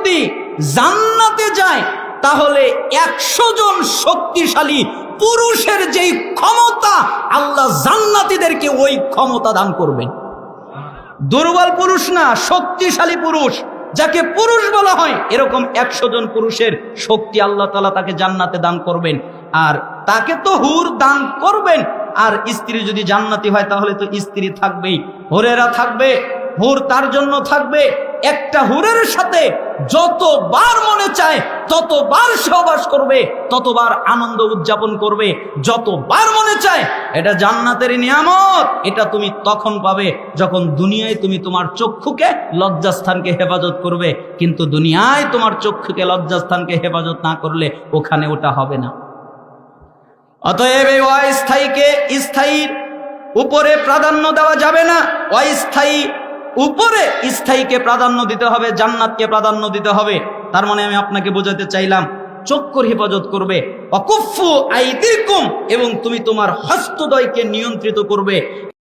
যদি জান্নাতে যায় তাহলে 100 জন শক্তিশালী পুরুষের যেই ক্ষমতা, আল্লাহ জান্নাতীদেরকে ওই ক্ষমতা দান করবেন। দুর্বল পুরুষ না, শক্তিশালী পুরুষ, যাকে পুরুষ বলা হয়, এরকম 100 জন পুরুষের শক্তি আল্লাহ তাআলা তাকে জান্নাতে দান করবেন। আর তাকে তো হুর দান করবেন। আর স্ত্রী যদি জান্নাতি হয় তাহলে তো স্ত্রী থাকবেই, হুরেরা থাকবে, হুর তার জন্য থাকবে। একটা হুরের সাথে যতবার মনে চায় ততবার সহবাস করবে, ততবার আনন্দ উদযাপন করবে, যতবার মনে চায়। এটা জান্নাতের নিয়ামত। এটা তুমি তখন পাবে যখন দুনিয়ায় তুমি তোমার চক্ষুকে, লজ্জাস্থানকে হেফাজত করবে। কিন্তু দুনিয়ায় তোমার চক্ষুকে, লজ্জাস্থানকে হেফাজত না করলে ওখানে ওটা হবে না। অতএব এই অস্থায়ীকে স্থায়ীর উপরে প্রাধান্য দেওয়া যাবে না। অস্থায়ী উপরে স্থায়ীকে প্রাধান্য দিতে হবে, জান্নাতকে প্রাধান্য দিতে হবে। তার মানে আমি আপনাকে বোঝাতে চাইলাম, চক্ষুর হেফাজত করবে, অকুফু আইদিকুম, এবং তুমি তোমার হস্তদ্বয়কে নিয়ন্ত্রিত করবে।